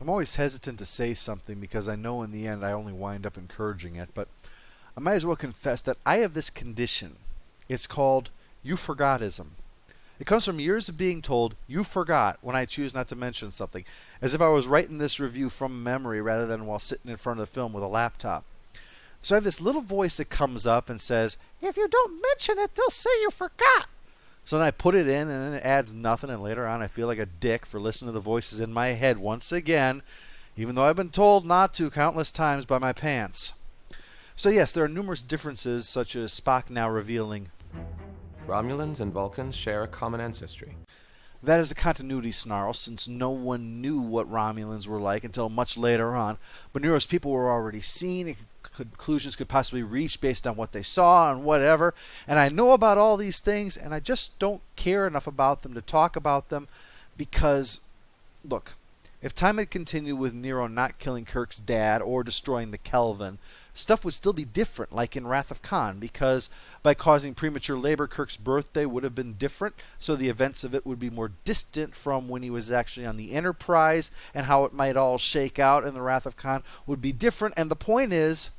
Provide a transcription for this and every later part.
I'm always hesitant to say something because I know in the end I only wind up encouraging it, but I might as well confess that I have this condition. It's called you forgotism. It comes from years of being told, you forgot, when I choose not to mention something, as if I was writing this review from memory rather than while sitting in front of the film with a laptop. So I have this little voice that comes up and says, if you don't mention it, they'll say you forgot. So then I put it in, and then it adds nothing, and later on I feel like a dick for listening to the voices in my head once again, even though I've been told not to countless times by my pants. So yes, there are numerous differences, such as Spock now revealing, Romulans and Vulcans share a common ancestry. That is a continuity snarl, since no one knew what Romulans were like until much later on. But Nero's people were already seen, and conclusions could possibly reach based on what they saw and whatever. And I know about all these things, and I just don't care enough about them to talk about them because, look, if time had continued with Nero not killing Kirk's dad or destroying the Kelvin, stuff would still be different, like in Wrath of Khan, because by causing premature labor, Kirk's birthday would have been different, so the events of it would be more distant from when he was actually on the Enterprise, and how it might all shake out in the Wrath of Khan would be different. And the point is,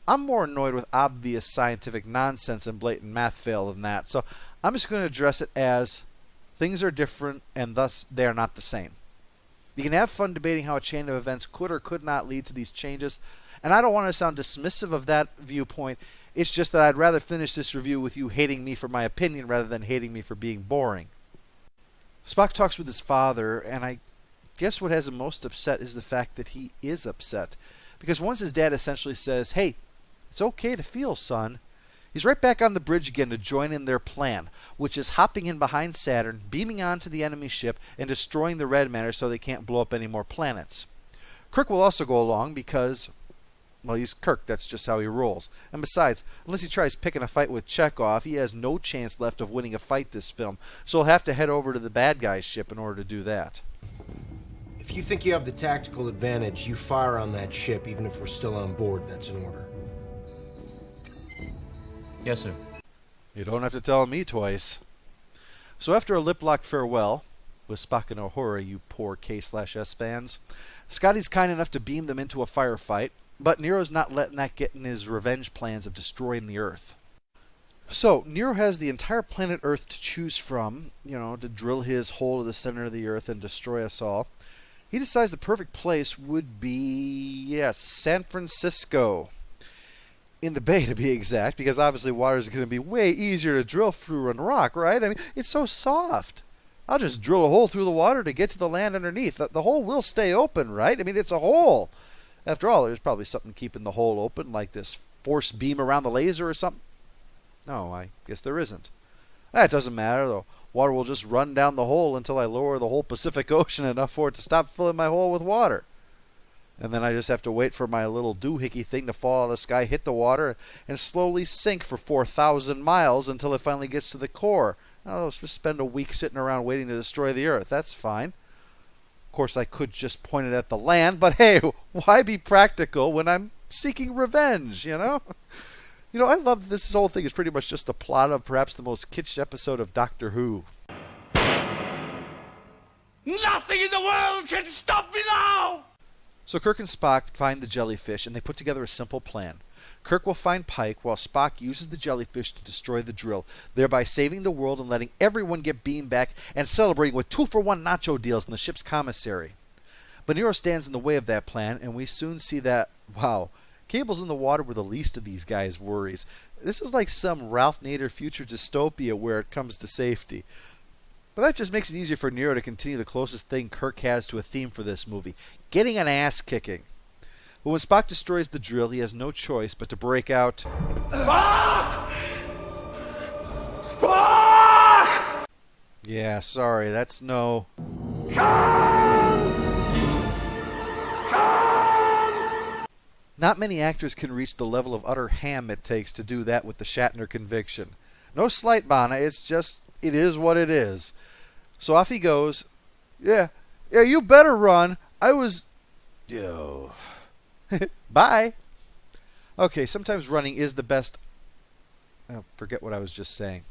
I'm more annoyed with obvious scientific nonsense and blatant math fail than that, so I'm just going to address it as things are different, and thus they are not the same. You can have fun debating how a chain of events could or could not lead to these changes, and I don't want to sound dismissive of that viewpoint. It's just that I'd rather finish this review with you hating me for my opinion rather than hating me for being boring. Spock talks with his father, and I guess what has him most upset is the fact that he is upset. Because once his dad essentially says, hey, it's okay to feel, son, he's right back on the bridge again to join in their plan, which is hopping in behind Saturn, beaming onto the enemy ship, and destroying the red matter so they can't blow up any more planets. Kirk will also go along because, well, he's Kirk. That's just how he rolls. And besides, unless he tries picking a fight with Chekhov, he has no chance left of winning a fight this film, so he'll have to head over to the bad guy's ship in order to do that. If you think you have the tactical advantage, you fire on that ship, even if we're still on board. That's an order. Yes, sir. You don't have to tell me twice. So after a lip-lock farewell, with Spock and Uhura, you poor K/S fans, Scotty's kind enough to beam them into a firefight, but Nero's not letting that get in his revenge plans of destroying the Earth. So, Nero has the entire planet Earth to choose from, to drill his hole to the center of the Earth and destroy us all. He decides the perfect place would be, yes, San Francisco. In the bay, to be exact, because obviously water is going to be way easier to drill through than rock, right? I mean, it's so soft. I'll just drill a hole through the water to get to the land underneath. The hole will stay open, right? I mean, it's a hole. After all, there's probably something keeping the hole open, like this force beam around the laser or something. No, I guess there isn't. That doesn't matter, though. Water will just run down the hole until I lower the whole Pacific Ocean enough for it to stop filling my hole with water. And then I just have to wait for my little doohickey thing to fall out of the sky, hit the water, and slowly sink for 4,000 miles until it finally gets to the core. I'll just spend a week sitting around waiting to destroy the Earth. That's fine. Of course, I could just point it at the land, but hey, why be practical when I'm seeking revenge, I love this whole thing is pretty much just a plot of perhaps the most kitsched episode of Doctor Who. Nothing in the world can stop me now! So Kirk and Spock find the jellyfish, and they put together a simple plan. Kirk will find Pike, while Spock uses the jellyfish to destroy the drill, thereby saving the world and letting everyone get beamed back and celebrating with 2-for-1 nacho deals in the ship's commissary. But Nero stands in the way of that plan, and we soon see that, wow, cables in the water were the least of these guys' worries. This is like some Ralph Nader future dystopia where it comes to safety. But that just makes it easier for Nero to continue the closest thing Kirk has to a theme for this movie, getting an ass kicking. But when Spock destroys the drill, he has no choice but to break out, Spock! Spock! Yeah, sorry, that's no... Not many actors can reach the level of utter ham it takes to do that with the Shatner conviction. No slight, Bana, it's just, it is what it is. So off he goes. Yeah, you better run. Yo. Bye. Okay, sometimes running is the best... I forget what I was just saying.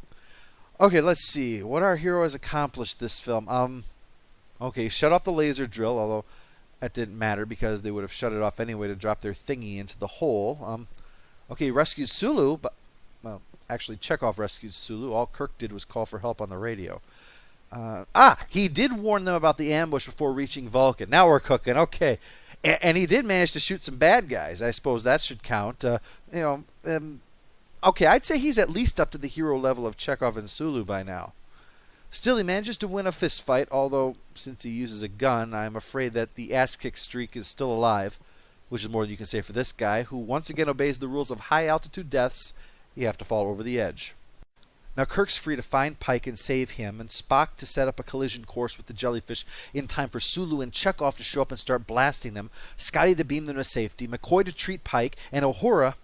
Okay, let's see. What our hero has accomplished this film. Okay, shut off the laser drill, although that didn't matter because they would have shut it off anyway to drop their thingy into the hole. Okay, he rescued Sulu, but actually Chekhov rescued Sulu. All Kirk did was call for help on the radio. He did warn them about the ambush before reaching Vulcan. Now we're cooking. Okay. And he did manage to shoot some bad guys. I suppose that should count. Okay, I'd say he's at least up to the hero level of Chekhov and Sulu by now. Still, he manages to win a fist fight, although since he uses a gun, I'm afraid that the ass-kick streak is still alive, which is more than you can say for this guy, who once again obeys the rules of high-altitude deaths. You have to fall over the edge. Now Kirk's free to find Pike and save him, and Spock to set up a collision course with the jellyfish in time for Sulu and Chekhov to show up and start blasting them, Scotty to beam them to safety, McCoy to treat Pike, and Uhura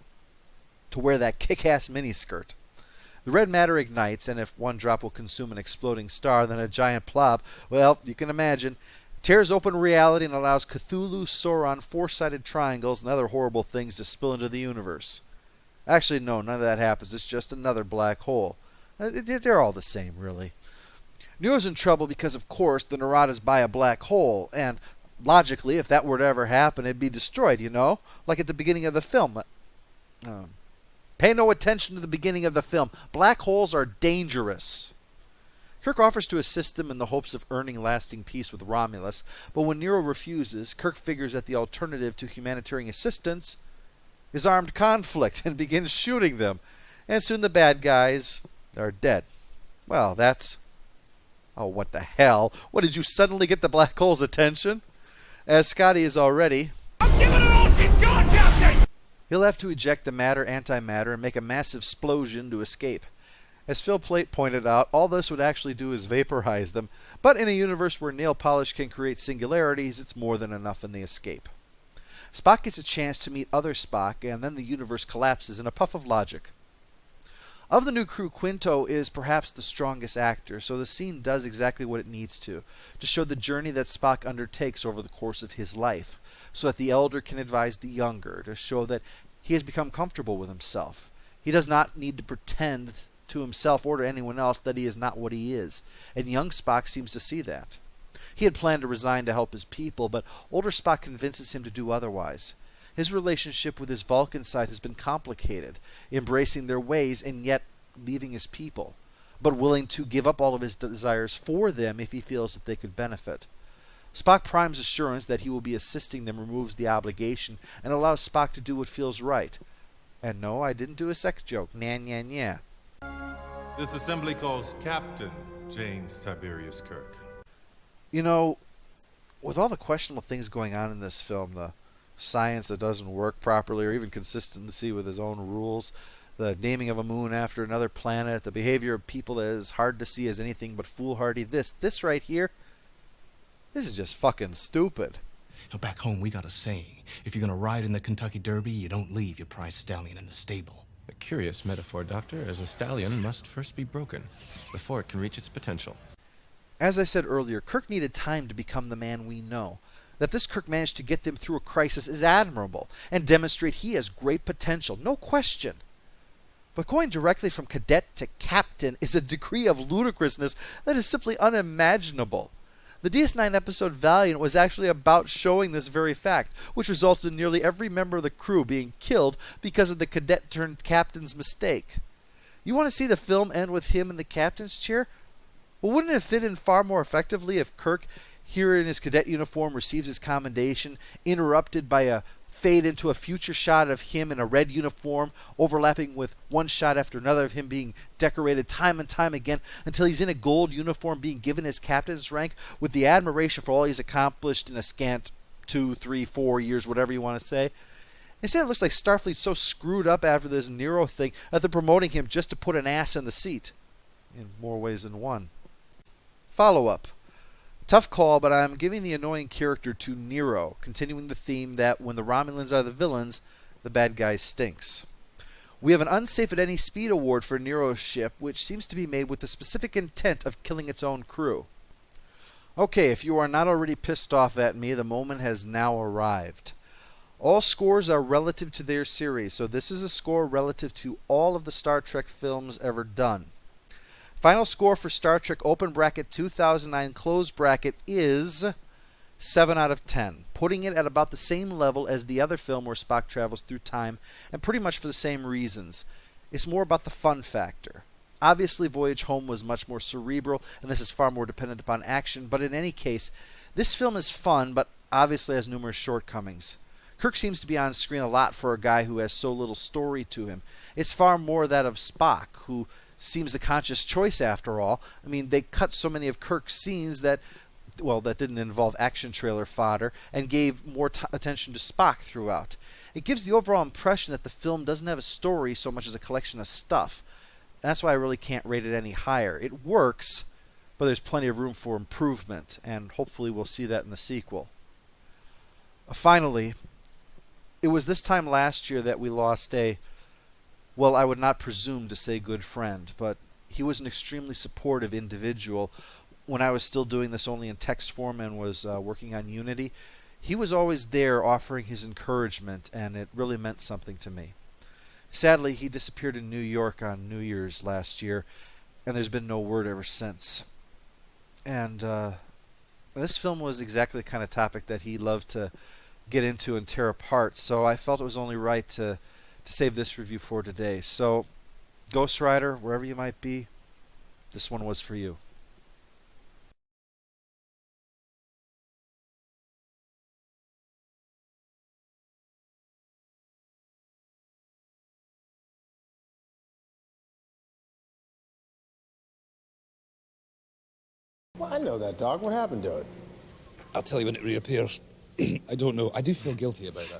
to wear that kick-ass miniskirt. The red matter ignites, and if one drop will consume an exploding star, then a giant blob, well, you can imagine, tears open reality and allows Cthulhu, Sauron, four-sided triangles, and other horrible things to spill into the universe. Actually, no, none of that happens. It's just another black hole. They're all the same, really. Nero's in trouble because, of course, the Narada's by a black hole, and logically, if that were to ever happen, it'd be destroyed, like at the beginning of the film. Pay no attention to the beginning of the film. Black holes are dangerous. Kirk offers to assist them in the hopes of earning lasting peace with Romulus, but when Nero refuses, Kirk figures that the alternative to humanitarian assistance is armed conflict and begins shooting them, and soon the bad guys are dead. Well, that's... Oh, what the hell? What, did you suddenly get the black hole's attention? As Scotty is already... I'm giving her all she's got, Captain! He'll have to eject the matter-antimatter and make a massive explosion to escape. As Phil Plait pointed out, all this would actually do is vaporize them, but in a universe where nail polish can create singularities, it's more than enough in the escape. Spock gets a chance to meet other Spock, and then the universe collapses in a puff of logic. Of the new crew, Quinto is perhaps the strongest actor, so the scene does exactly what it needs to show the journey that Spock undertakes over the course of his life, so that the elder can advise the younger, to show that he has become comfortable with himself. He does not need to pretend to himself or to anyone else that he is not what he is, and young Spock seems to see that. He had planned to resign to help his people, but older Spock convinces him to do otherwise. His relationship with his Vulcan side has been complicated, embracing their ways and yet leaving his people, but willing to give up all of his desires for them if he feels that they could benefit. Spock primes assurance that he will be assisting them, removes the obligation, and allows Spock to do what feels right. And no, I didn't do a sex joke. Nah. This assembly calls Captain James Tiberius Kirk. With all the questionable things going on in this film, the science that doesn't work properly or even consistency with his own rules, the naming of a moon after another planet, the behavior of people that is hard to see as anything but foolhardy, this right here, this is just fucking stupid. Back home, we got a saying. If you're gonna ride in the Kentucky Derby, you don't leave your prize stallion in the stable. A curious metaphor, Doctor, as a stallion must first be broken before it can reach its potential. As I said earlier, Kirk needed time to become the man we know. That this Kirk managed to get them through a crisis is admirable, and demonstrate he has great potential, no question. But going directly from cadet to captain is a degree of ludicrousness that is simply unimaginable. The DS9 episode Valiant was actually about showing this very fact, which resulted in nearly every member of the crew being killed because of the cadet-turned-captain's mistake. You want to see the film end with him in the captain's chair? Well, wouldn't it fit in far more effectively if Kirk, here in his cadet uniform, receives his commendation, interrupted by a fade into a future shot of him in a red uniform, overlapping with one shot after another of him being decorated time and time again until he's in a gold uniform being given his captain's rank with the admiration for all he's accomplished in a scant 2, 3, 4 years, whatever you want to say. Instead, it looks like Starfleet's so screwed up after this Nero thing that they're promoting him just to put an ass in the seat. In more ways than one. Follow-up. Tough call, but I'm giving the annoying character to Nero, continuing the theme that when the Romulans are the villains, the bad guy stinks. We have an unsafe at any speed award for Nero's ship, which seems to be made with the specific intent of killing its own crew. Okay, if you are not already pissed off at me, the moment has now arrived. All scores are relative to their series, so this is a score relative to all of the Star Trek films ever done. Final score for Star Trek open bracket 2009 close bracket is 7 out of 10, putting it at about the same level as the other film where Spock travels through time, and pretty much for the same reasons. It's more about the fun factor. Obviously, Voyage Home was much more cerebral, and this is far more dependent upon action, but in any case, this film is fun, but obviously has numerous shortcomings. Kirk seems to be on screen a lot for a guy who has so little story to him. It's far more that of Spock, who seems the conscious choice after all. I mean, they cut so many of Kirk's scenes that didn't involve action trailer fodder, and gave more attention to Spock throughout. It gives the overall impression that the film doesn't have a story so much as a collection of stuff. And that's why I really can't rate it any higher. It works, but there's plenty of room for improvement, and hopefully we'll see that in the sequel. Finally, it was this time last year that we lost I would not presume to say good friend, but he was an extremely supportive individual. When I was still doing this only in text form and was working on Unity, he was always there offering his encouragement, and it really meant something to me. Sadly, he disappeared in New York on New Year's last year, and there's been no word ever since. And this film was exactly the kind of topic that he loved to get into and tear apart, so I felt it was only right to save this review for today. So, Ghost Rider, wherever you might be, this one was for you. Well, I know that dog. What happened to it? I'll tell you when it reappears. I don't know. I do feel guilty about that.